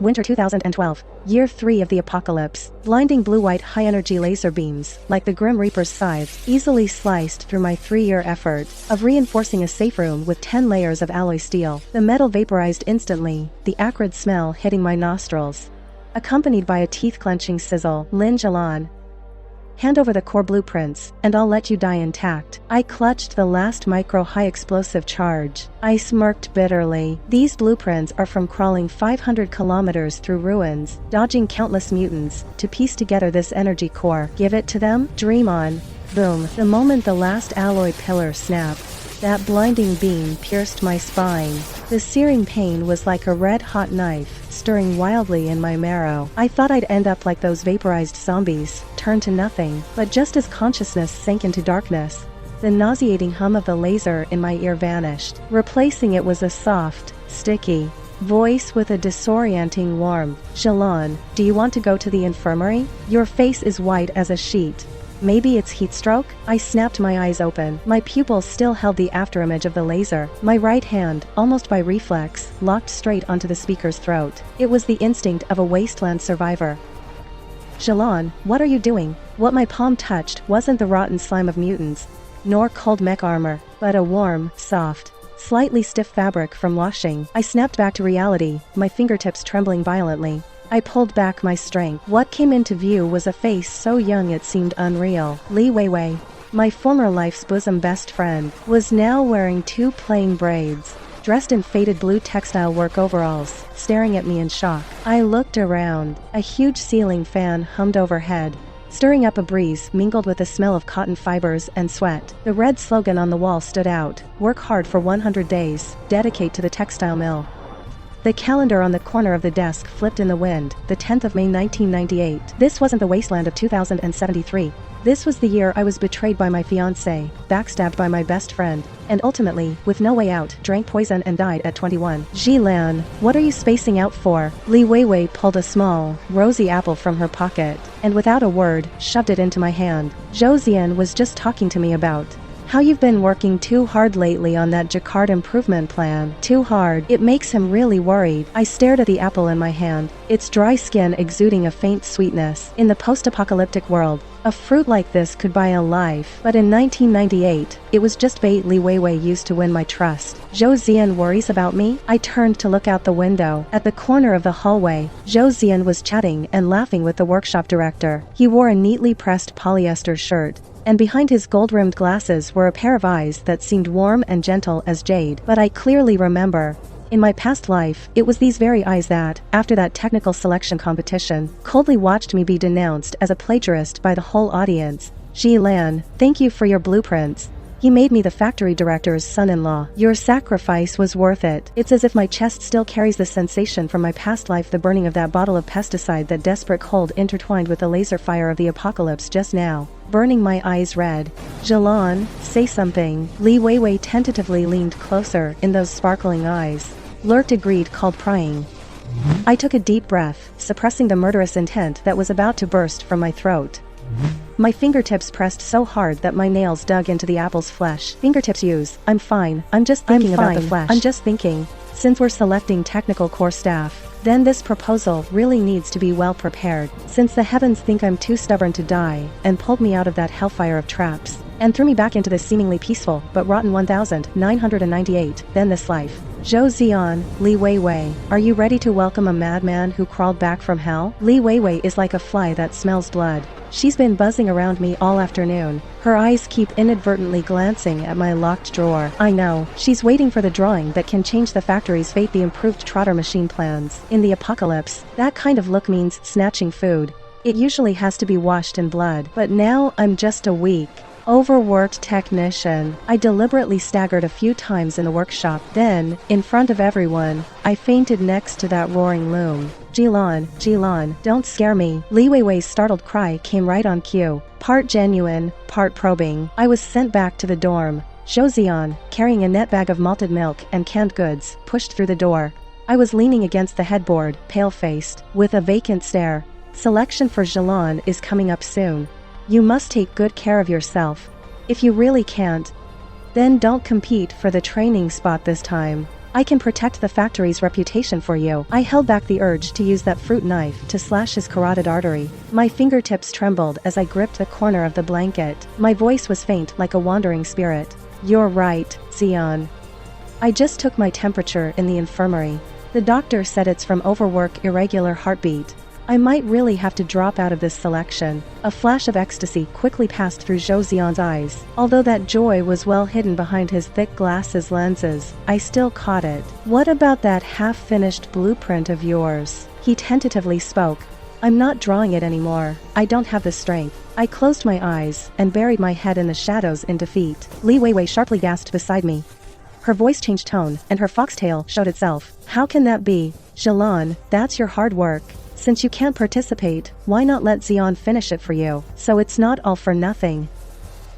Winter 2012. Year 3 of the apocalypse. Blinding blue-white high-energy laser beams, like the Grim Reaper's scythe, easily sliced through my 3-year effort of reinforcing a safe room with 10 layers of alloy steel. The metal vaporized instantly, the acrid smell hitting my nostrils, accompanied by a teeth-clenching sizzle. Lin Zhilan. Hand over the core blueprints, and I'll let you die intact. I clutched the last micro-high explosive charge. I smirked bitterly. These blueprints are from crawling 500 kilometers through ruins, dodging countless mutants, to piece together this energy core. Give it to them? Dream on. Boom. The moment the last alloy pillar snapped, that blinding beam pierced my spine. The searing pain was like a red-hot knife, stirring wildly in my marrow. I thought I'd end up like those vaporized zombies, turned to nothing. But just as consciousness sank into darkness, the nauseating hum of the laser in my ear vanished. Replacing it was a soft, sticky voice with a disorienting warmth. Zhilan, do you want to go to the infirmary? Your face is white as a sheet. Maybe it's heat stroke? I snapped my eyes open. My pupils still held the afterimage of the laser. My right hand, almost by reflex, locked straight onto the speaker's throat. It was the instinct of a wasteland survivor. Zhilan, what are you doing? What my palm touched wasn't the rotten slime of mutants, nor cold mech armor, but a warm, soft, slightly stiff fabric from washing. I snapped back to reality, my fingertips trembling violently. I pulled back my strength. What came into view was a face so young it seemed unreal. Li Weiwei, my former life's bosom best friend, was now wearing 2 plain braids, dressed in faded blue textile work overalls, staring at me in shock. I looked around. A huge ceiling fan hummed overhead, stirring up a breeze mingled with the smell of cotton fibers and sweat. The red slogan on the wall stood out: "Work hard for 100 days, dedicate to the textile mill." The calendar on the corner of the desk flipped in the wind, the 10th of May 1998. This wasn't the wasteland of 2073. This was the year I was betrayed by my fiancé, backstabbed by my best friend, and ultimately, with no way out, drank poison and died at 21. Zhilan, what are you spacing out for? Li Weiwei pulled a small, rosy apple from her pocket, and without a word, shoved it into my hand. Zhou Zi'an was just talking to me about how you've been working too hard lately on that Jacquard improvement plan. Too hard. It makes him really worried. I stared at the apple in my hand, its dry skin exuding a faint sweetness. In the post-apocalyptic world, a fruit like this could buy a life. But in 1998, it was just bait Li Weiwei used to win my trust. Zhou Zi'an worries about me? I turned to look out the window. At the corner of the hallway, Zhou Zi'an was chatting and laughing with the workshop director. He wore a neatly pressed polyester shirt, and behind his gold-rimmed glasses were a pair of eyes that seemed warm and gentle as jade. But I clearly remember, in my past life, it was these very eyes that, after that technical selection competition, coldly watched me be denounced as a plagiarist by the whole audience. Zhilan, thank you for your blueprints. He made me the factory director's son-in-law. Your sacrifice was worth it. It's as if my chest still carries the sensation from my past life, the burning of that bottle of pesticide, that desperate cold intertwined with the laser fire of the apocalypse just now, burning my eyes red. Zhilan, say something. Li Weiwei tentatively leaned closer. In those sparkling eyes lurked a greed called prying. I took a deep breath, suppressing the murderous intent that was about to burst from my throat. My fingertips pressed so hard that my nails dug into the apple's flesh. Fingertips use. I'm fine. I'm just thinking about the flesh. I'm just thinking. Since we're selecting technical core staff, then this proposal really needs to be well prepared. Since the heavens think I'm too stubborn to die, and pulled me out of that hellfire of traps, and threw me back into this seemingly peaceful but rotten 1998, then this life. Zhou Zi'an, Li Weiwei, are you ready to welcome a madman who crawled back from hell? Li Weiwei is like a fly that smells blood. She's been buzzing around me all afternoon. Her eyes keep inadvertently glancing at my locked drawer. I know, she's waiting for the drawing that can change the factory's fate, the improved trotter machine plans. In the apocalypse, that kind of look means snatching food. It usually has to be washed in blood. But now I'm just a weak, overworked technician. I deliberately staggered a few times in the workshop. Then, in front of everyone, I fainted next to that roaring loom. Zhilan, don't scare me. Li Weiwei's startled cry came right on cue. Part genuine, part probing. I was sent back to the dorm. Zhou Zi'an, carrying a net bag of malted milk and canned goods, pushed through the door. I was leaning against the headboard, pale-faced, with a vacant stare. Selection for Zhilan is coming up soon. You must take good care of yourself. If you really can't, then don't compete for the training spot this time. I can protect the factory's reputation for you. I held back the urge to use that fruit knife to slash his carotid artery. My fingertips trembled as I gripped the corner of the blanket. My voice was faint like a wandering spirit. You're right, Zi'an. I just took my temperature in the infirmary. The doctor said it's from overwork, irregular heartbeat. I might really have to drop out of this selection. A flash of ecstasy quickly passed through Zhou Zi'an's eyes. Although that joy was well hidden behind his thick glasses lenses, I still caught it. What about that half-finished blueprint of yours? He tentatively spoke. I'm not drawing it anymore. I don't have the strength. I closed my eyes and buried my head in the shadows in defeat. Li Weiwei sharply gasped beside me. Her voice changed tone, and her foxtail showed itself. How can that be? Zhilan, that's your hard work. Since you can't participate, why not let Zi'an finish it for you, so it's not all for nothing?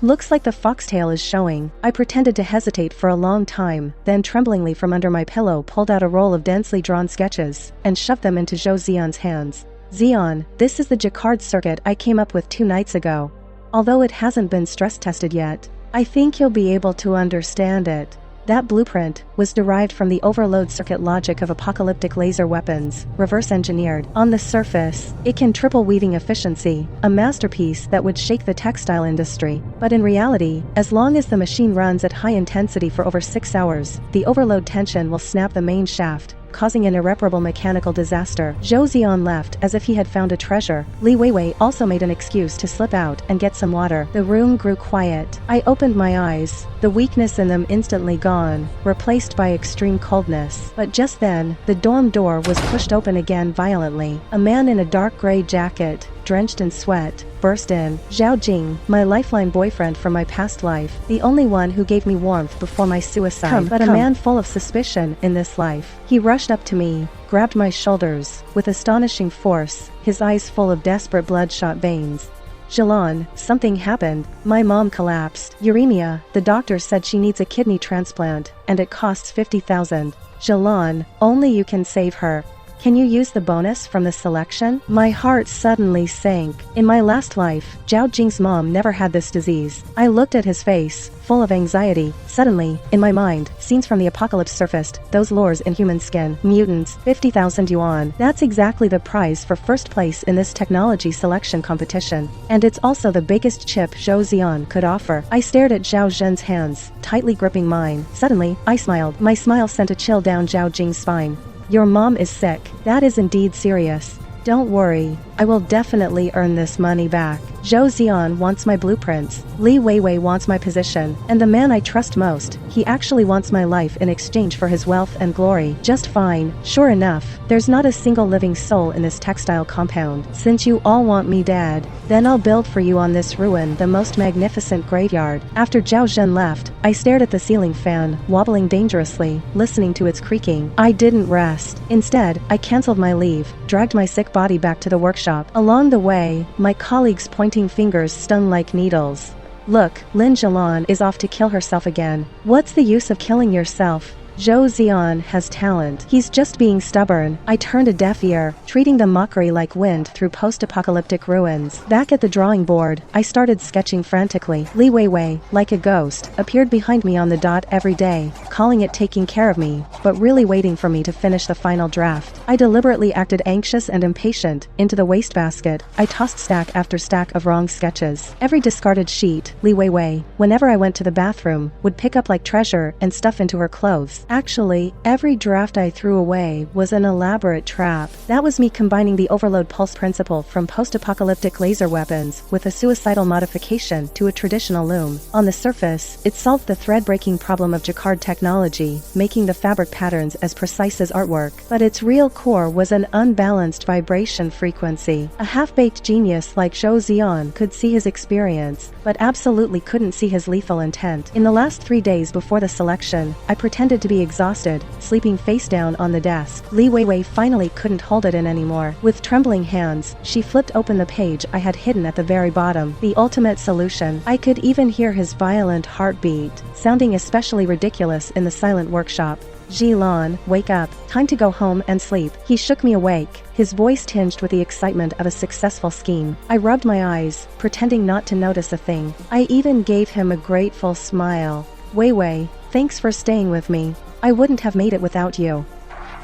Looks like the foxtail is showing. I pretended to hesitate for a long time, then tremblingly from under my pillow pulled out a roll of densely drawn sketches, and shoved them into Zhou Zi'an's hands. Zi'an, this is the Jacquard circuit I came up with 2 nights ago. Although it hasn't been stress tested yet, I think you'll be able to understand it. That blueprint was derived from the overload circuit logic of apocalyptic laser weapons, reverse-engineered. On the surface, it can triple weaving efficiency, a masterpiece that would shake the textile industry. But in reality, as long as the machine runs at high intensity for over 6 hours, the overload tension will snap the main shaft, causing an irreparable mechanical disaster. Zhou Zi'an left as if he had found a treasure. Li Weiwei also made an excuse to slip out and get some water. The room grew quiet. I opened my eyes, the weakness in them instantly gone, replaced by extreme coldness. But just then, the dorm door was pushed open again violently. A man in a dark gray jacket, drenched in sweat, burst in. Zhao Jing, my lifeline boyfriend from my past life, the only one who gave me warmth before my suicide, but a man full of suspicion in this life. He rushed up to me, grabbed my shoulders, with astonishing force, his eyes full of desperate bloodshot veins. Zhilan, something happened. My mom collapsed. Uremia, the doctor said she needs a kidney transplant, and it costs 50,000. Zhilan, only you can save her. Can you use the bonus from the selection? My heart suddenly sank. In my last life, Zhao Jing's mom never had this disease. I looked at his face, full of anxiety. Suddenly, in my mind, scenes from the apocalypse surfaced, those lures in human skin. Mutants, 50,000 yuan. That's exactly the prize for first place in this technology selection competition. And it's also the biggest chip Zhou Zi'an could offer. I stared at Zhao Zhen's hands, tightly gripping mine. Suddenly, I smiled. My smile sent a chill down Zhao Jing's spine. Your mom is sick. That is indeed serious. Don't worry, I will definitely earn this money back. Zhou Zi'an wants my blueprints, Li Weiwei wants my position, and the man I trust most, he actually wants my life in exchange for his wealth and glory. Just fine. Sure enough, there's not a single living soul in this textile compound. Since you all want me dead, then I'll build for you on this ruin the most magnificent graveyard. After Zhao Zhen left, I stared at the ceiling fan, wobbling dangerously, listening to its creaking. I didn't rest. Instead, I cancelled my leave, dragged my sick body back to the workshop. Along the way, my colleagues' pointing fingers stung like needles. Look, Lin Zhilan is off to kill herself again. What's the use of killing yourself? Zhou Zi'an has talent. He's just being stubborn. I turned a deaf ear, treating the mockery like wind through post-apocalyptic ruins. Back at the drawing board, I started sketching frantically. Li Weiwei, like a ghost, appeared behind me on the dot every day, calling it taking care of me, but really waiting for me to finish the final draft. I deliberately acted anxious and impatient. Into the wastebasket, I tossed stack after stack of wrong sketches. Every discarded sheet, Li Weiwei, whenever I went to the bathroom, would pick up like treasure and stuff into her clothes. Actually, every draft I threw away was an elaborate trap. That was me combining the overload pulse principle from post-apocalyptic laser weapons with a suicidal modification to a traditional loom. On the surface, it solved the thread-breaking problem of Jacquard technology, making the fabric patterns as precise as artwork. But its real core was an unbalanced vibration frequency. A half-baked genius like Zhou Zi'an could see his experience, but absolutely couldn't see his lethal intent. In the last 3 days before the selection, I pretended to be exhausted, sleeping face down on the desk. Li Weiwei finally couldn't hold it in anymore. With trembling hands, she flipped open the page I had hidden at the very bottom. The ultimate solution. I could even hear his violent heartbeat, sounding especially ridiculous in the silent workshop. Zhilan, wake up. Time to go home and sleep. He shook me awake, his voice tinged with the excitement of a successful scheme. I rubbed my eyes, pretending not to notice a thing. I even gave him a grateful smile. Weiwei, thanks for staying with me. I wouldn't have made it without you.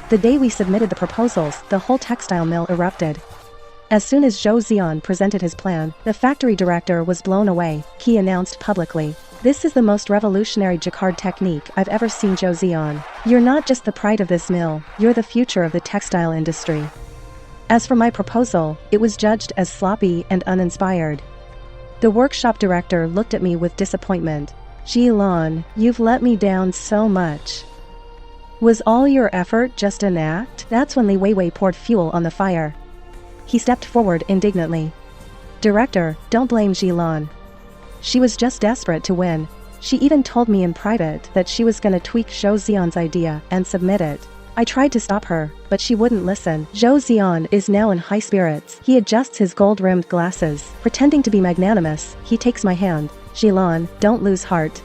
The day we submitted the proposals, the whole textile mill erupted. As soon as Zhou Zi'an presented his plan, the factory director was blown away. He announced publicly, "This is the most revolutionary jacquard technique I've ever seen, Zhou Zi'an. You're not just the pride of this mill, you're the future of the textile industry." As for my proposal, it was judged as sloppy and uninspired. The workshop director looked at me with disappointment. "Zhilan, you've let me down so much. Was all your effort just an act?" That's when Li Weiwei poured fuel on the fire. He stepped forward indignantly. "Director, don't blame Zhilan. She was just desperate to win. She even told me in private that she was gonna tweak Zhou Zi'an's idea and submit it. I tried to stop her, but she wouldn't listen." Zhou Zi'an is now in high spirits. He adjusts his gold-rimmed glasses. Pretending to be magnanimous, he takes my hand. "Zhilan, don't lose heart.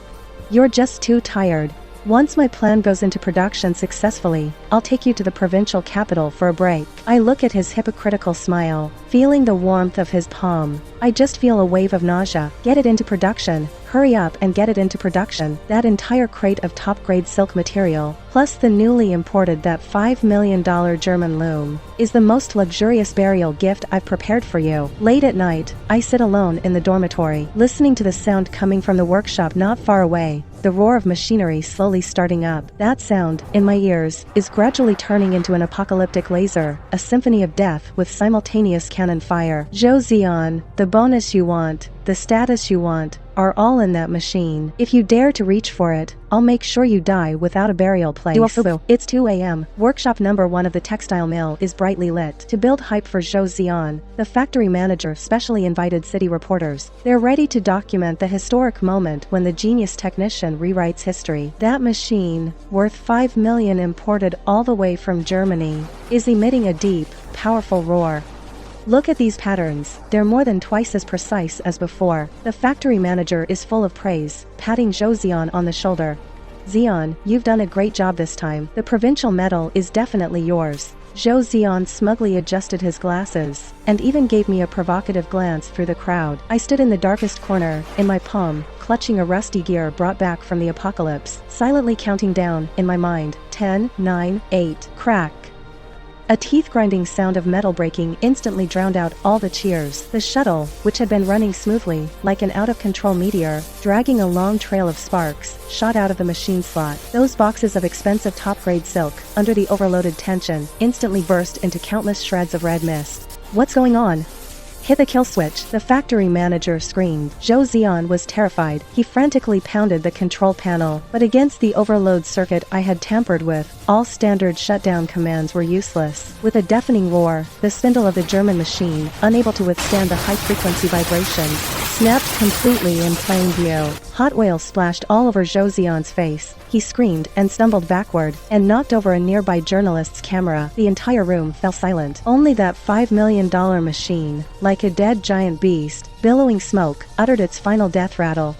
You're just too tired. Once my plan goes into production successfully, I'll take you to the provincial capital for a break." I look at his hypocritical smile, feeling the warmth of his palm. I just feel a wave of nausea. "Get it into production. Hurry up and get it into production. That entire crate of top-grade silk material, plus the newly imported that $5 million German loom, is the most luxurious burial gift I've prepared for you." Late at night, I sit alone in the dormitory, listening to the sound coming from the workshop not far away. The roar of machinery slowly starting up. That sound, in my ears, is gradually turning into an apocalyptic laser, a symphony of death with simultaneous cannon fire. "Zhou Zi'an, the bonus you want, the status you want, are all in that machine. If you dare to reach for it, I'll make sure you die without a burial place." It's 2 a.m. Workshop number 1 of the textile mill is brightly lit. To build hype for Zhou Zi'an, the factory manager specially invited city reporters. They're ready to document the historic moment when the genius technician rewrites history. That machine, worth $5 million imported all the way from Germany, is emitting a deep, powerful roar. "Look at these patterns, they're more than twice as precise as before." The factory manager is full of praise, patting Zhou Zi'an on the shoulder. "Zi'an, you've done a great job this time. The provincial medal is definitely yours." Zhou Zi'an smugly adjusted his glasses, and even gave me a provocative glance through the crowd. I stood in the darkest corner, in my palm, clutching a rusty gear brought back from the apocalypse, silently counting down, in my mind, 10, 9, 8, crack. A teeth-grinding sound of metal breaking instantly drowned out all the cheers. The shuttle, which had been running smoothly, like an out-of-control meteor, dragging a long trail of sparks, shot out of the machine slot. Those boxes of expensive top-grade silk, under the overloaded tension, instantly burst into countless shreds of red mist. "What's going on? Hit the kill switch," the factory manager screamed. Zhou Zi'an was terrified. He frantically pounded the control panel, but against the overload circuit I had tampered with, all standard shutdown commands were useless. With a deafening roar, the spindle of the German machine, unable to withstand the high-frequency vibrations, snapped completely in plain view. Hot oil splashed all over Zhou Zi'an's face. He screamed and stumbled backward, and knocked over a nearby journalist's camera. The entire room fell silent. Only that $5 million machine, like a dead giant beast, billowing smoke, uttered its final death rattle.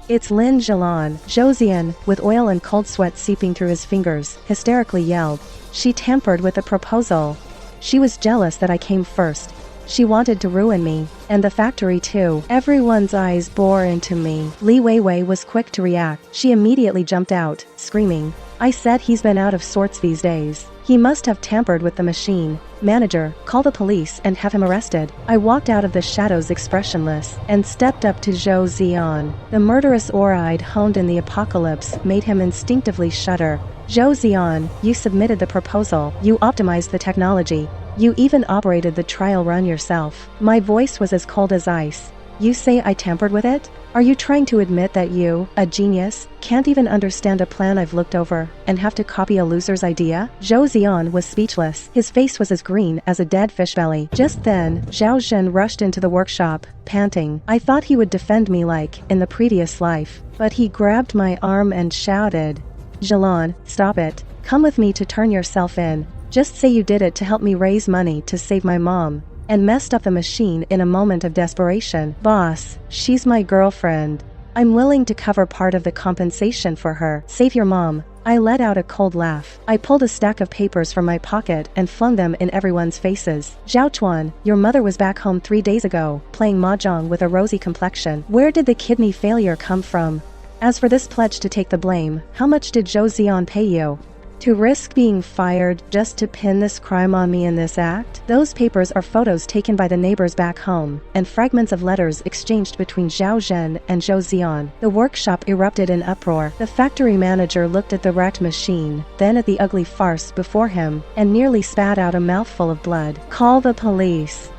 "It's Lin Zhilan," Zhou Zi'an, with oil and cold sweat seeping through his fingers, hysterically yelled. "She tampered with the proposal. She was jealous that I came first. She wanted to ruin me, and the factory too." Everyone's eyes bore into me. Li Weiwei was quick to react. She immediately jumped out, screaming, "I said he's been out of sorts these days. He must have tampered with the machine. Manager, call the police and have him arrested." I walked out of the shadows expressionless, and stepped up to Zhou Zi'an. The murderous aura I'd honed in the apocalypse made him instinctively shudder. "Zhou Zi'an, you submitted the proposal. You optimized the technology. You even operated the trial run yourself." My voice was as cold as ice. "You say I tampered with it? Are you trying to admit that you, a genius, can't even understand a plan I've looked over, and have to copy a loser's idea?" Zhou Zi'an was speechless. His face was as green as a dead fish belly. Just then, Zhao Zhen rushed into the workshop, panting. I thought he would defend me like, in the previous life, but he grabbed my arm and shouted, "Zhilan, stop it. Come with me to turn yourself in. Just say you did it to help me raise money to save my mom, and messed up the machine in a moment of desperation." "Boss, she's my girlfriend. I'm willing to cover part of the compensation for her. Save your mom." I let out a cold laugh. I pulled a stack of papers from my pocket and flung them in everyone's faces. "Zhao Chuan, your mother was back home 3 days ago, playing mahjong with a rosy complexion. Where did the kidney failure come from? As for this pledge to take the blame, how much did Zhou Zi'an pay you to risk being fired just to pin this crime on me in this act? Those papers are photos taken by the neighbors back home, and fragments of letters exchanged between Zhao Zhen and Zhou Zi'an. The workshop erupted in uproar. The factory manager looked at the wrecked machine, then at the ugly farce before him, and nearly spat out a mouthful of blood. Call the police.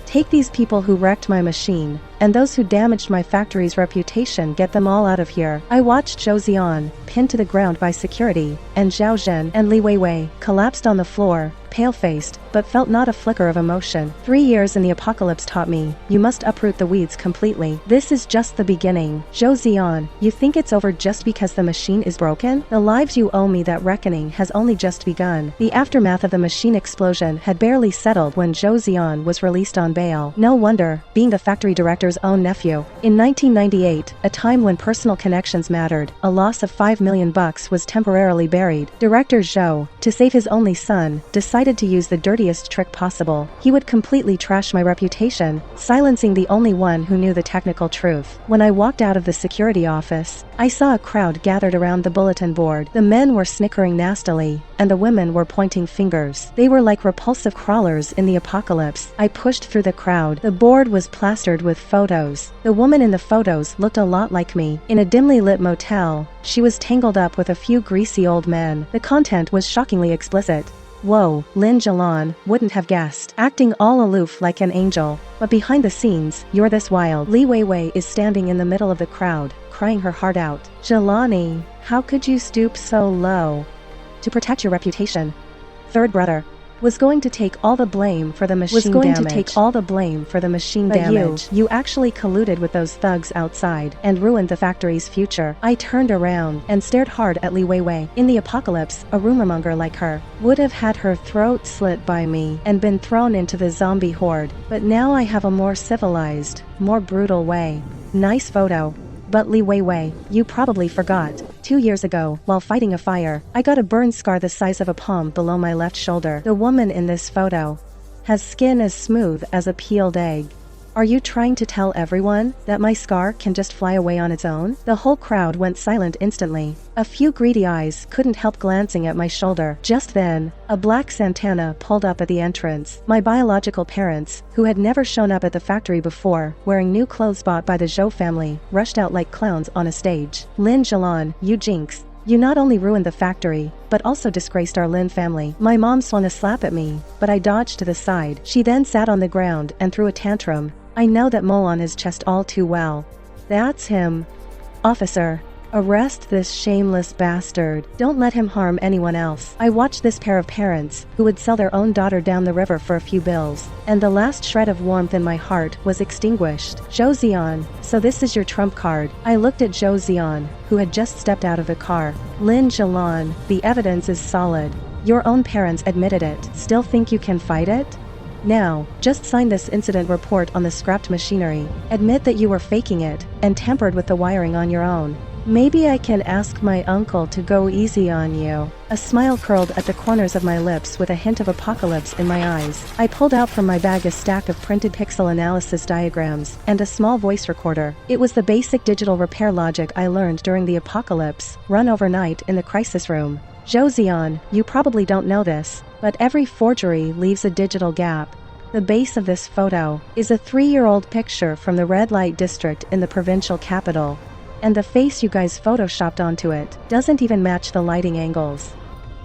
Take these people who wrecked my machine, and those who damaged my factory's reputation, get them all out of here. I watched Zhou Zi'an, pinned to the ground by security, and Zhao Zhen and Li Weiwei collapsed on the floor, pale-faced, but felt not a flicker of emotion. 3 years in the apocalypse taught me, you must uproot the weeds completely. This is just the beginning. Zhou Zi'an, you think it's over just because the machine is broken? The lives you owe me, that reckoning has only just begun. The aftermath of the machine explosion had barely settled when Zhou Zi'an was released on bail. No wonder, being the factory director's own nephew. In 1998, a time when personal connections mattered, a loss of $5 million was temporarily buried. Director Zhou, to save his only son, decided to use the dirtiest trick possible. He would completely trash my reputation, silencing the only one who knew the technical truth. When I walked out of the security office, I saw a crowd gathered around the bulletin board. The men were snickering nastily, and the women were pointing fingers. They were like repulsive crawlers in the apocalypse. I pushed through the crowd. The board was plastered with photos. The woman in the photos looked a lot like me. In a dimly lit motel, she was tangled up with a few greasy old men. The content was shockingly explicit. Whoa, Lin Zhilan, wouldn't have guessed. Acting all aloof like an angel. But behind the scenes, you're this wild. Li Weiwei is standing in the middle of the crowd, crying her heart out. Zhilani, how could you stoop so low? To protect your reputation. Third brother was going to take all the blame for the machine damage. You actually colluded with those thugs outside and ruined the factory's future. I turned around and stared hard at Li Weiwei. In the apocalypse, a rumormonger like her would have had her throat slit by me and been thrown into the zombie horde. But now I have a more civilized, more brutal way. Nice photo. But Li Weiwei, you probably forgot. 2 years ago, while fighting a fire, I got a burn scar the size of a palm below my left shoulder. The woman in this photo has skin as smooth as a peeled egg. Are you trying to tell everyone that my scar can just fly away on its own? The whole crowd went silent instantly. A few greedy eyes couldn't help glancing at my shoulder. Just then, a black Santana pulled up at the entrance. My biological parents, who had never shown up at the factory before, wearing new clothes bought by the Zhou family, rushed out like clowns on a stage. Lin Zhilan, you jinx. You not only ruined the factory, but also disgraced our Lin family. My mom swung a slap at me, but I dodged to the side. She then sat on the ground and threw a tantrum. I know that mole on his chest all too well. That's him. Officer, arrest this shameless bastard. Don't let him harm anyone else. I watched this pair of parents, who would sell their own daughter down the river for a few bills, and the last shred of warmth in my heart was extinguished. Zhou Zi'an, so this is your trump card. I looked at Zhou Zi'an, who had just stepped out of the car. Lin Zhilan, the evidence is solid. Your own parents admitted it. Still think you can fight it? Now, just sign this incident report on the scrapped machinery, admit that you were faking it, and tampered with the wiring on your own. Maybe I can ask my uncle to go easy on you. A smile curled at the corners of my lips with a hint of apocalypse in my eyes. I pulled out from my bag a stack of printed pixel analysis diagrams and a small voice recorder. It was the basic digital repair logic I learned during the apocalypse, run overnight in the crisis room. Zhou Zi'an, you probably don't know this, but every forgery leaves a digital gap. The base of this photo is a 3-year-old picture from the red light district in the provincial capital. And the face you guys photoshopped onto it doesn't even match the lighting angles.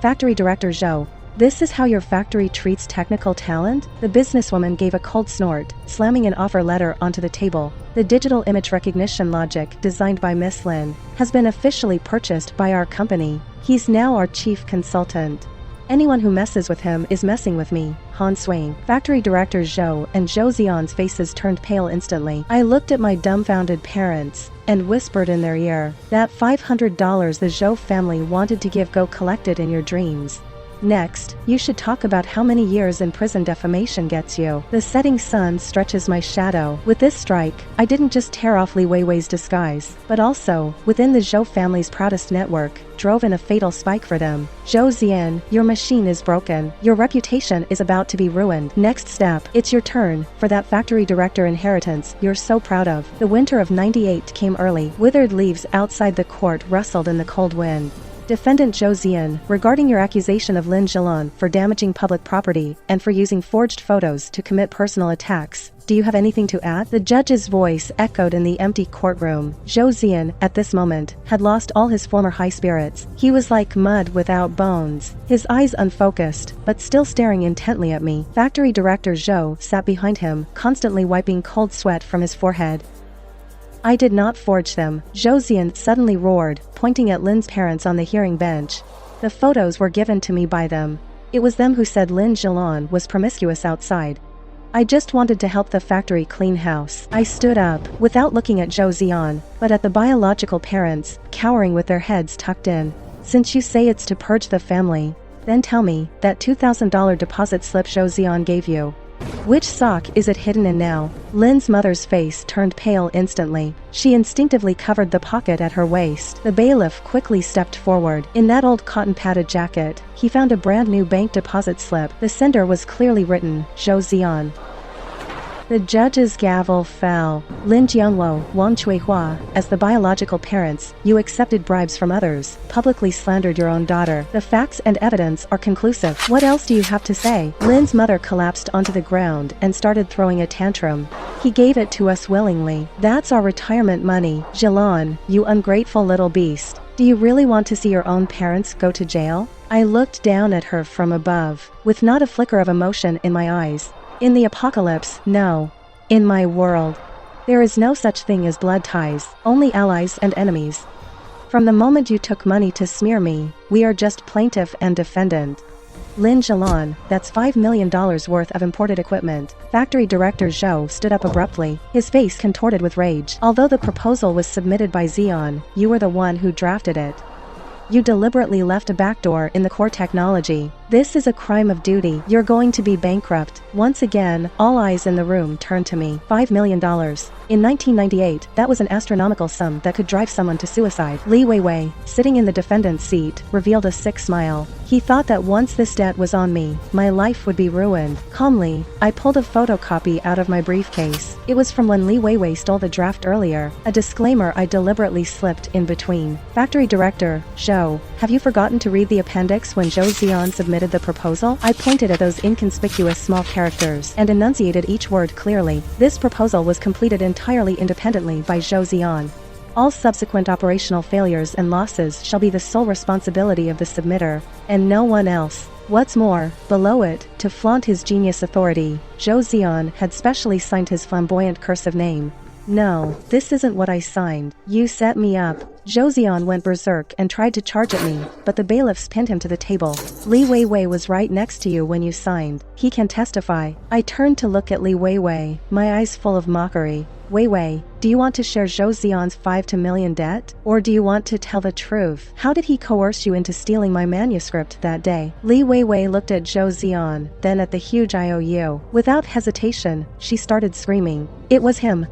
Factory director Zhou, this is how your factory treats technical talent? The businesswoman gave a cold snort, slamming an offer letter onto the table. The digital image recognition logic designed by Miss Lin has been officially purchased by our company. He's now our chief consultant. Anyone who messes with him is messing with me. Han Swing. Factory director Zhou and Zhou Zi'an's faces turned pale instantly. I looked at my dumbfounded parents and whispered in their ear, that $500 the Zhou family wanted to give, go collect it in your dreams. Next, you should talk about how many years in prison defamation gets you. The setting sun stretches my shadow. With this strike, I didn't just tear off Li Weiwei's disguise, but also, within the Zhou family's proudest network, drove in a fatal spike for them. Zhou Zi'an, your machine is broken. Your reputation is about to be ruined. Next step, it's your turn, for that factory director inheritance you're so proud of. The winter of '98 came early. Withered leaves outside the court rustled in the cold wind. Defendant Zhou Zi'an, regarding your accusation of Lin Zhilan for damaging public property and for using forged photos to commit personal attacks, do you have anything to add? The judge's voice echoed in the empty courtroom. Zhou Zi'an, at this moment, had lost all his former high spirits. He was like mud without bones, his eyes unfocused, but still staring intently at me. Factory director Zhou sat behind him, constantly wiping cold sweat from his forehead. I did not forge them, Zhou Zi'an suddenly roared, pointing at Lin's parents on the hearing bench. The photos were given to me by them. It was them who said Lin Zhilan was promiscuous outside. I just wanted to help the factory clean house. I stood up, without looking at Zhou Zi'an, but at the biological parents, cowering with their heads tucked in. Since you say it's to purge the family, then tell me, that $2,000 deposit slip Zhou Zi'an gave you. Which sock is it hidden in now? Lin's mother's face turned pale instantly. She instinctively covered the pocket at her waist. The bailiff quickly stepped forward. In that old cotton-padded jacket, he found a brand new bank deposit slip. The sender was clearly written, Zhou Zi'an. The judge's gavel fell. Lin Jiangwo, Wang Chuihua, as the biological parents, you accepted bribes from others, publicly slandered your own daughter. The facts and evidence are conclusive. What else do you have to say? Lin's mother collapsed onto the ground and started throwing a tantrum. He gave it to us willingly. That's our retirement money. Zhilan, you ungrateful little beast. Do you really want to see your own parents go to jail? I looked down at her from above, with not a flicker of emotion in my eyes. In the apocalypse, no. In my world, there is no such thing as blood ties, only allies and enemies. From the moment you took money to smear me, we are just plaintiff and defendant. Lin Zhilan, that's $5 million worth of imported equipment. Factory director Zhou stood up abruptly, his face contorted with rage. Although the proposal was submitted by Zi'an, you were the one who drafted it. You deliberately left a backdoor in the core technology. This is a crime of duty. You're going to be bankrupt. Once again, all eyes in the room turned to me. $5 million. In 1998, that was an astronomical sum that could drive someone to suicide. Li Weiwei, sitting in the defendant's seat, revealed a sick smile. He thought that once this debt was on me, my life would be ruined. Calmly, I pulled a photocopy out of my briefcase. It was from when Li Weiwei stole the draft earlier. A disclaimer I deliberately slipped in between. Factory director, Zhou, have you forgotten to read the appendix when Zhou Zi'an submitted the proposal? I pointed at those inconspicuous small characters and enunciated each word clearly. This proposal was completed entirely independently by Zhou Zi'an. All subsequent operational failures and losses shall be the sole responsibility of the submitter, and no one else. What's more, below it, to flaunt his genius authority, Zhou Zi'an had specially signed his flamboyant cursive name. No, this isn't what I signed. You set me up. Zhou Zi'an went berserk and tried to charge at me, but the bailiffs pinned him to the table. Li Weiwei was right next to you when you signed. He can testify. I turned to look at Li Weiwei, my eyes full of mockery. Weiwei, do you want to share Zhou Zi'an's $5 million debt? Or do you want to tell the truth? How did he coerce you into stealing my manuscript that day? Li Weiwei looked at Zhou Zi'an, then at the huge IOU. Without hesitation, she started screaming. It was him.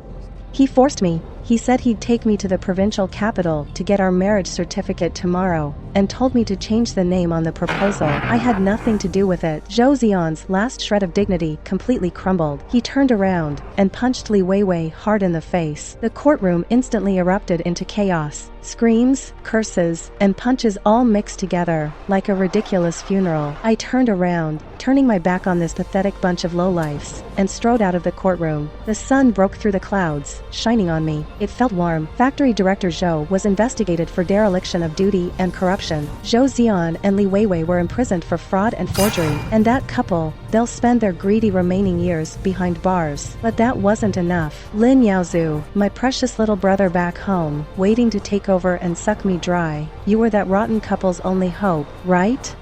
He forced me. He said he'd take me to the provincial capital to get our marriage certificate tomorrow, and told me to change the name on the proposal. I had nothing to do with it. Zhou Zi'an's last shred of dignity completely crumbled. He turned around and punched Li Weiwei hard in the face. The courtroom instantly erupted into chaos. Screams, curses, and punches all mixed together, like a ridiculous funeral. I turned around, turning my back on this pathetic bunch of lowlifes, and strode out of the courtroom. The sun broke through the clouds, shining on me. It felt warm. Factory director Zhou was investigated for dereliction of duty and corruption. Zhou Zi'an and Li Weiwei were imprisoned for fraud and forgery, and that couple, they'll spend their greedy remaining years behind bars. But that wasn't enough. Lin Yaozhu, my precious little brother back home, waiting to take over and suck me dry. You were that rotten couple's only hope, right?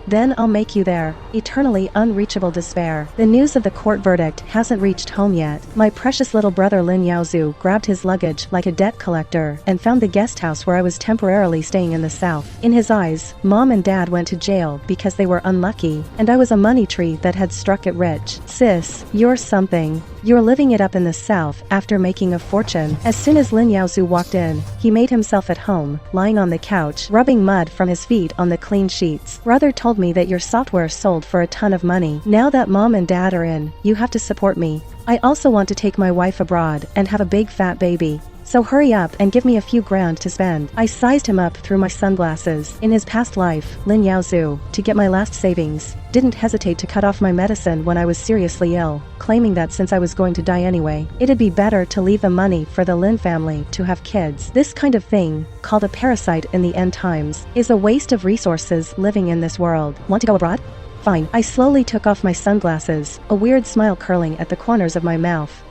Then I'll make you their eternally unreachable despair. The news of the court verdict hasn't reached home yet. My precious little brother Lin Yaozu grabbed his luggage like a debt collector and found the guest house where I was temporarily staying in the south. In his eyes, Mom and Dad went to jail because they were unlucky, and I was a money tree that had struck it rich. Sis, you're something. You're living it up in the south after making a fortune. As soon as Lin Yaozu walked in, he made himself at home, lying on the couch, rubbing mud from his feet on the clean sheets. Brother told me that your software sold for a ton of money. Now that Mom and Dad are in, you have to support me. I also want to take my wife abroad and have a big fat baby. So hurry up and give me a few grand to spend. I sized him up through my sunglasses. In his past life, Lin Yaozu, to get my last savings, didn't hesitate to cut off my medicine when I was seriously ill, claiming that since I was going to die anyway, it'd be better to leave the money for the Lin family to have kids. This kind of thing, called a parasite in the end times, is a waste of resources living in this world. Want to go abroad? Fine. I slowly took off my sunglasses, a weird smile curling at the corners of my mouth.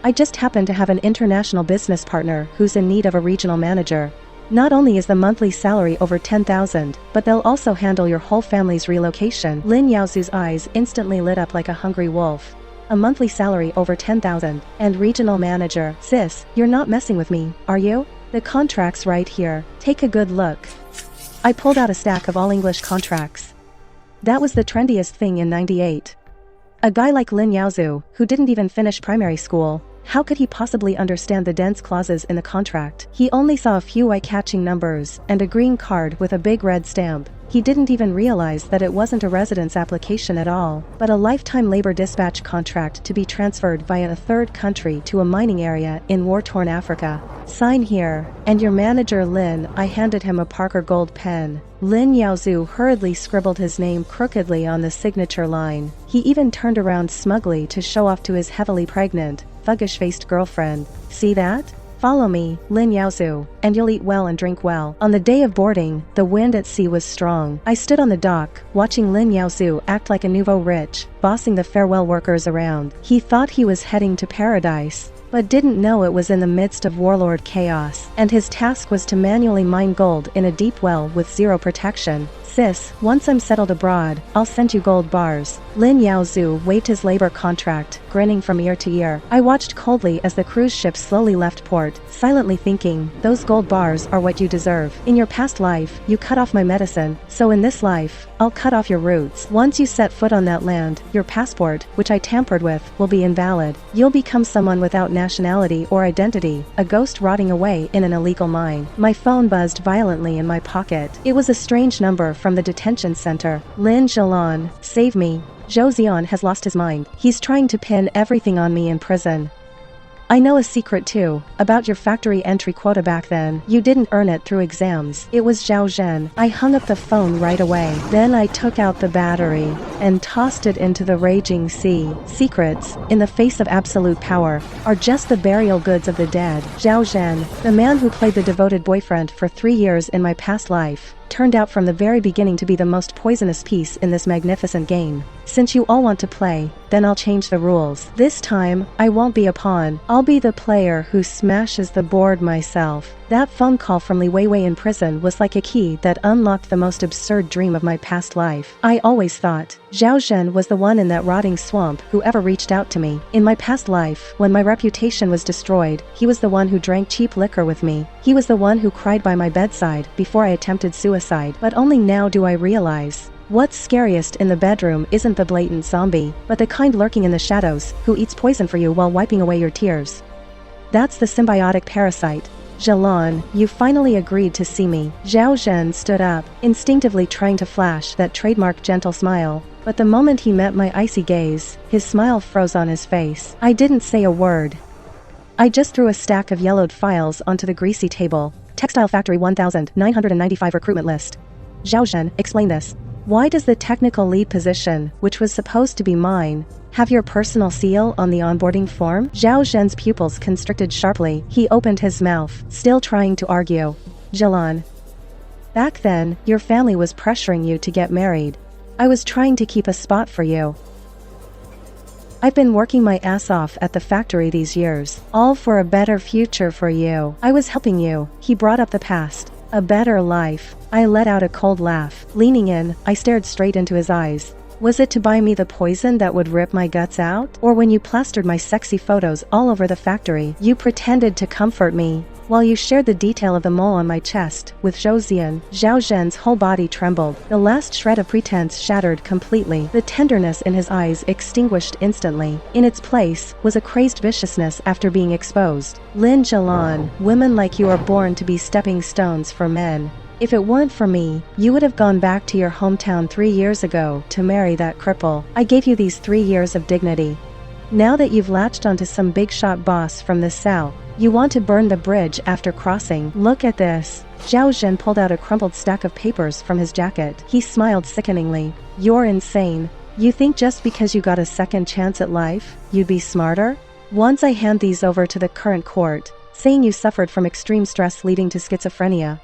I just happen to have an international business partner who's in need of a regional manager. Not only is the monthly salary over 10,000, but they'll also handle your whole family's relocation. Lin Yaozu's eyes instantly lit up like a hungry wolf. A monthly salary over 10,000, and regional manager. Sis, you're not messing with me, are you? The contract's right here. Take a good look. I pulled out a stack of all English contracts. That was the trendiest thing in '98. A guy like Lin Yaozu, who didn't even finish primary school, how could he possibly understand the dense clauses in the contract? He only saw a few eye-catching numbers and a green card with a big red stamp. He didn't even realize that it wasn't a residence application at all, but a lifetime labor dispatch contract to be transferred via a third country to a mining area in war-torn Africa. Sign here. And your manager Lin. I handed him a Parker gold pen. Lin Yaozu hurriedly scribbled his name crookedly on the signature line. He even turned around smugly to show off to his heavily pregnant, thuggish-faced girlfriend. See that? Follow me, Lin Yaozu, and you'll eat well and drink well. On the day of boarding, the wind at sea was strong. I stood on the dock, watching Lin Yaozu act like a nouveau rich, bossing the farewell workers around. He thought he was heading to paradise, but didn't know it was in the midst of warlord chaos, and his task was to manually mine gold in a deep well with zero protection. Sis, once I'm settled abroad, I'll send you gold bars. Lin Yaozu waved his labor contract, grinning from ear to ear. I watched coldly as the cruise ship slowly left port, silently thinking, those gold bars are what you deserve. In your past life, you cut off my medicine, so in this life, I'll cut off your roots. Once you set foot on that land, your passport, which I tampered with, will be invalid. You'll become someone without nationality or identity, a ghost rotting away in an illegal mine. My phone buzzed violently in my pocket. It was a strange number from the detention center. Lin Zhilan, save me. Zhou Zi'an has lost his mind. He's trying to pin everything on me in prison. I know a secret too, about your factory entry quota back then. You didn't earn it through exams. It was Zhao Zhen. I hung up the phone right away. Then I took out the battery and tossed it into the raging sea. Secrets, in the face of absolute power, are just the burial goods of the dead. Zhao Zhen, the man who played the devoted boyfriend for 3 years in my past life, turned out from the very beginning to be the most poisonous piece in this magnificent game. Since you all want to play, then I'll change the rules. This time, I won't be a pawn. I'll be the player who smashes the board myself. That phone call from Li Weiwei in prison was like a key that unlocked the most absurd dream of my past life. I always thought Zhao Zhen was the one in that rotting swamp who ever reached out to me. In my past life, when my reputation was destroyed, he was the one who drank cheap liquor with me. He was the one who cried by my bedside before I attempted suicide. But only now do I realize, what's scariest in the bedroom isn't the blatant zombie, but the kind lurking in the shadows, who eats poison for you while wiping away your tears. That's the symbiotic parasite. Zhilan, you finally agreed to see me. Zhao Zhen stood up, instinctively trying to flash that trademark gentle smile, but the moment he met my icy gaze, his smile froze on his face. I didn't say a word. I just threw a stack of yellowed files onto the greasy table. Textile Factory 1995 recruitment list. Zhao Zhen, explain this. Why does the technical lead position, which was supposed to be mine, have your personal seal on the onboarding form? Zhao Zhen's pupils constricted sharply. He opened his mouth, still trying to argue. Zhilan. Back then, your family was pressuring you to get married. I was trying to keep a spot for you. I've been working my ass off at the factory these years, all for a better future for you. I was helping you. He brought up the past. A better life. I let out a cold laugh. Leaning in, I stared straight into his eyes. Was it to buy me the poison that would rip my guts out? Or when you plastered my sexy photos all over the factory, you pretended to comfort me? While you shared the detail of the mole on my chest with Zhou Zi'an, Zhao Zhen's whole body trembled. The last shred of pretense shattered completely. The tenderness in his eyes extinguished instantly. In its place was a crazed viciousness after being exposed. Lin Zhilan, women like you are born to be stepping stones for men. If it weren't for me, you would have gone back to your hometown 3 years ago to marry that cripple. I gave you these 3 years of dignity. Now that you've latched onto some big shot boss from the south, you want to burn the bridge after crossing. Look at this. Zhao Zhen pulled out a crumpled stack of papers from his jacket. He smiled sickeningly. You're insane. You think just because you got a second chance at life, you'd be smarter? Once I hand these over to the current court, saying you suffered from extreme stress leading to schizophrenia,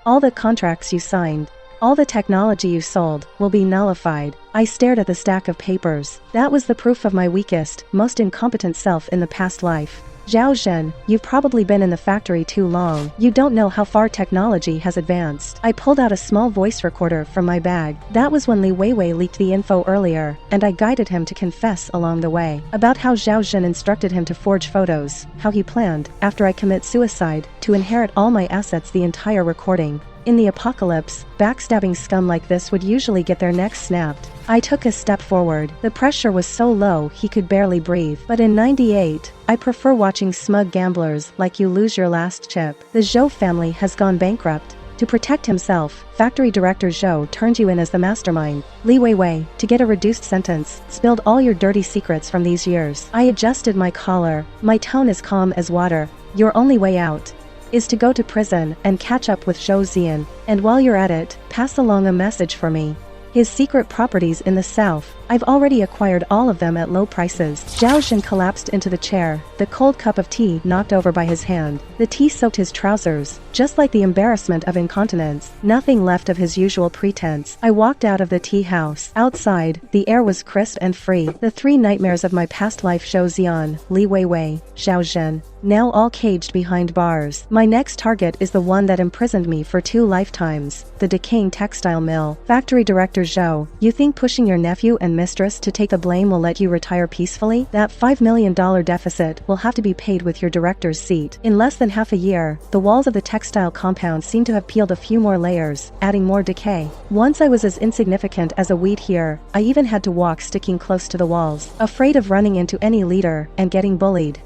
all the contracts you signed, all the technology you sold, will be nullified. I stared at the stack of papers. That was the proof of my weakest, most incompetent self in the past life. Zhao Zhen, you've probably been in the factory too long. You don't know how far technology has advanced. I pulled out a small voice recorder from my bag. That was when Li Weiwei leaked the info earlier, and I guided him to confess along the way. About how Zhao Zhen instructed him to forge photos, how he planned, after I commit suicide, to inherit all my assets, the entire recording. In the apocalypse, backstabbing scum like this would usually get their necks snapped. I took a step forward. The pressure was so low he could barely breathe. But in '98, I prefer watching smug gamblers like you lose your last chip. The Zhou family has gone bankrupt. To protect himself, factory director Zhou turned you in as the mastermind. Li Weiwei, to get a reduced sentence, spilled all your dirty secrets from these years. I adjusted my collar. My tone is calm as water. Your only way out is to go to prison and catch up with Zhou Zi'an, and while you're at it, pass along a message for me. His secret properties in the south, I've already acquired all of them at low prices. Zhao Zhen collapsed into the chair, the cold cup of tea knocked over by his hand. The tea soaked his trousers, just like the embarrassment of incontinence. Nothing left of his usual pretense. I walked out of the tea house. Outside, the air was crisp and free. The 3 nightmares of my past life: Zhou Zi'an, Li Weiwei, Zhao Zhen, now all caged behind bars. My next target is the one that imprisoned me for 2 lifetimes, the decaying textile mill. Factory director Zhou, you think pushing your nephew and mistress to take the blame will let you retire peacefully? That $5 million deficit will have to be paid with your director's seat. In less than half a year, the walls of the textile compound seem to have peeled a few more layers, adding more decay. Once I was as insignificant as a weed here. I even had to walk sticking close to the walls, afraid of running into any leader and getting bullied.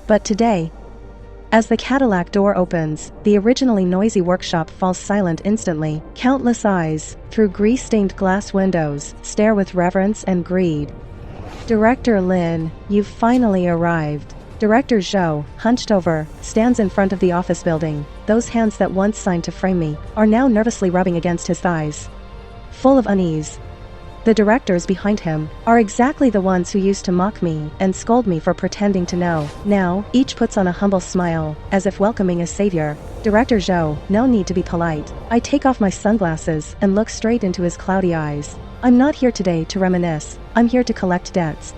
But today, as the Cadillac door opens, the originally noisy workshop falls silent instantly. Countless eyes, through grease-stained glass windows, stare with reverence and greed. Director Lin, you've finally arrived. Director Zhou, hunched over, stands in front of the office building. Those hands that once signed to frame me are now nervously rubbing against his thighs, full of unease. The directors behind him are exactly the ones who used to mock me and scold me for pretending to know. Now, each puts on a humble smile, as if welcoming a savior. Director Zhou, no need to be polite. I take off my sunglasses and look straight into his cloudy eyes. I'm not here today to reminisce. I'm here to collect debts.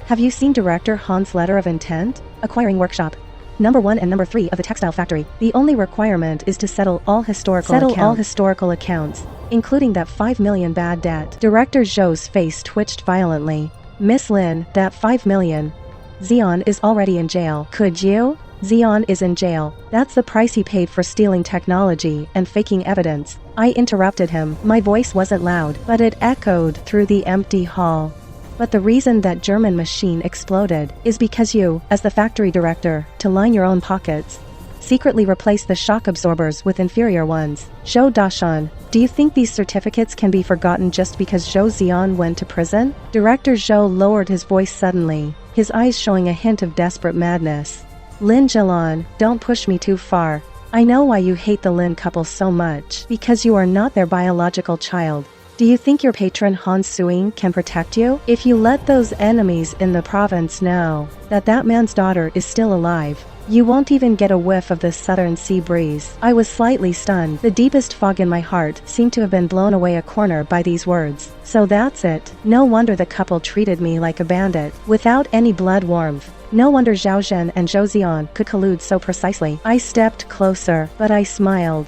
Have you seen Director Han's letter of intent? Acquiring workshop number 1 and number 3 of the textile factory. The only requirement is to settle all historical accounts, including that 5 million bad debt. Director Zhou's face twitched violently. Miss Lin, that 5 million. Zi'an is already in jail. Could you? Zi'an is in jail. That's the price he paid for stealing technology and faking evidence. I interrupted him. My voice wasn't loud, but it echoed through the empty hall. But the reason that German machine exploded is because you, as the factory director, to line your own pockets, secretly replaced the shock absorbers with inferior ones. Zhou Dashan, do you think these certificates can be forgotten just because Zhou Zi'an went to prison? Director Zhou lowered his voice suddenly, his eyes showing a hint of desperate madness. Lin Zhilan, don't push me too far. I know why you hate the Lin couple so much. Because you are not their biological child. Do you think your patron Han Suing can protect you? If you let those enemies in the province know that that man's daughter is still alive, You won't even get a whiff of the southern sea breeze. I was slightly stunned. The deepest fog in my heart seemed to have been blown away a corner by these words. So that's it. No wonder the couple treated me like a bandit, without any blood warmth. No wonder Zhao Zhen and Zhou Zi'an could collude so precisely. I stepped closer, but I smiled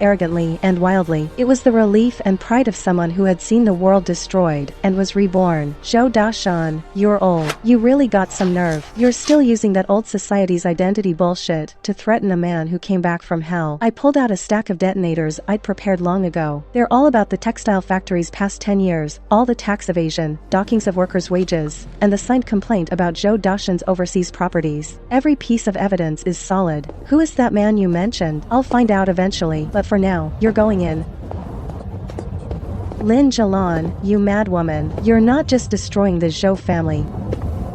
arrogantly and wildly. It was the relief and pride of someone who had seen the world destroyed and was reborn. Zhou Dashan, you're old. You really got some nerve. You're still using that old society's identity bullshit to threaten a man who came back from hell. I pulled out a stack of detonators I'd prepared long ago. They're all about the textile factory's past 10 years, all the tax evasion, dockings of workers' wages, and the signed complaint about Zhou Dashan's overseas properties. Every piece of evidence is solid. Who is that man you mentioned? I'll find out eventually, but for now, you're going in. Lin Zhilan, you mad woman. You're not just destroying the Zhou family.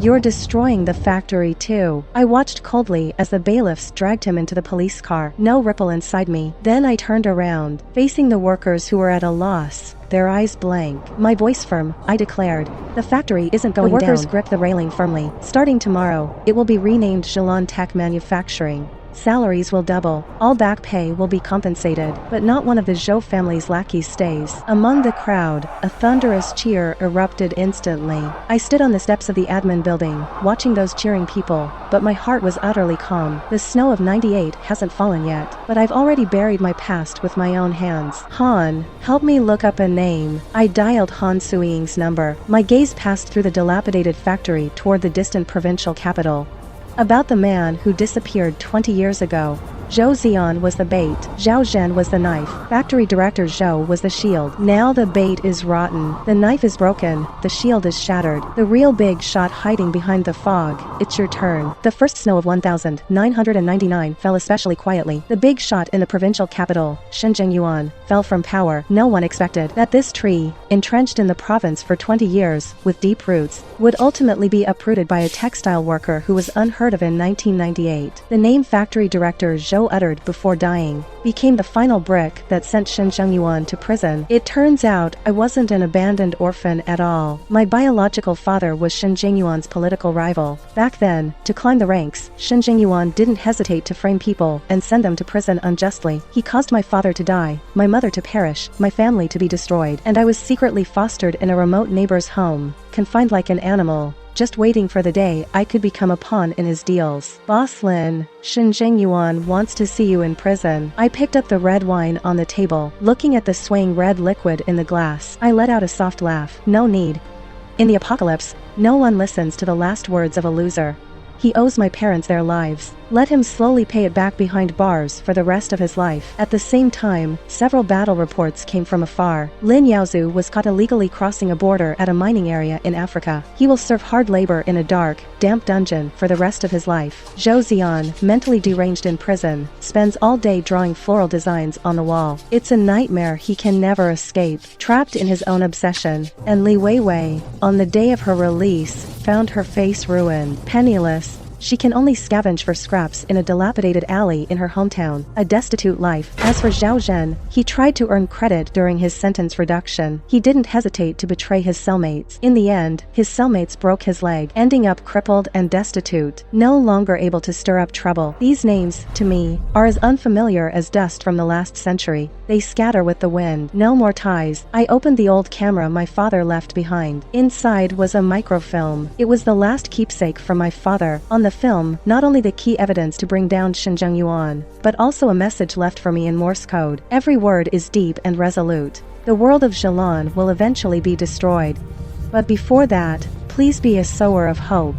You're destroying the factory too. I watched coldly as the bailiffs dragged him into the police car. No ripple inside me. Then I turned around, facing the workers who were at a loss, their eyes blank. My voice firm, I declared. The factory isn't going down. The workers gripped the railing firmly. Starting tomorrow, it will be renamed Zhilan Tech Manufacturing. Salaries will double, all back pay will be compensated, but not one of the Zhou family's lackeys stays. Among the crowd, a thunderous cheer erupted instantly. I stood on the steps of the admin building, watching those cheering people, but my heart was utterly calm. The snow of '98 hasn't fallen yet, but I've already buried my past with my own hands. Han, help me look up a name. I dialed Han Suying's number. My gaze passed through the dilapidated factory toward the distant provincial capital. About the man who disappeared 20 years ago. Zhou Zi'an was the bait, Zhao Zhen was the knife, factory director Zhou was the shield. Now the bait is rotten, the knife is broken, the shield is shattered, the real big shot hiding behind the fog. It's your turn. The first snow of 1999 fell especially quietly. The big shot in the provincial capital, Shenzhen fell from power. No one expected that this tree, entrenched in the province for 20 years, with deep roots, would ultimately be uprooted by a textile worker who was unheard of in 1998. The name factory director Zhou uttered before dying became the final brick that sent Shenzhen Yuan to prison. It turns out I wasn't an abandoned orphan at all. My biological father was Shenzhen Yuan's political rival. Back then, to climb the ranks, Shenzhen Yuan didn't hesitate to frame people and send them to prison unjustly. He caused my father to die, my mother to perish, my family to be destroyed, and I was secretly fostered in a remote neighbor's home, confined like an animal, just waiting for the day I could become a pawn in his deals. Boss Lin, Shenzhen Yuan wants to see you in prison. I picked up the red wine on the table, looking at the swaying red liquid in the glass. I let out a soft laugh. No need. In the apocalypse, no one listens to the last words of a loser. He owes my parents their lives. Let him slowly pay it back behind bars for the rest of his life. At the same time, several battle reports came from afar. Lin Yaozu was caught illegally crossing a border at a mining area in Africa. He will serve hard labor in a dark, damp dungeon for the rest of his life. Zhou Zi'an, mentally deranged in prison, spends all day drawing floral designs on the wall. It's a nightmare he can never escape, trapped in his own obsession. And Li Weiwei, on the day of her release, found her face ruined, penniless. She can only scavenge for scraps in a dilapidated alley in her hometown, a destitute life. As for Zhao Zhen, he tried to earn credit during his sentence reduction. He didn't hesitate to betray his cellmates. In the end, his cellmates broke his leg, ending up crippled and destitute, no longer able to stir up trouble. These names, to me, are as unfamiliar as dust from the last century. They scatter with the wind. No more ties. I opened the old camera my father left behind. Inside was a microfilm. It was the last keepsake from my father. On the film, not only the key evidence to bring down Shenzhen Yuan, but also a message left for me in Morse code. Every word is deep and resolute. The world of Zhilan will eventually be destroyed. But before that, please be a sower of hope.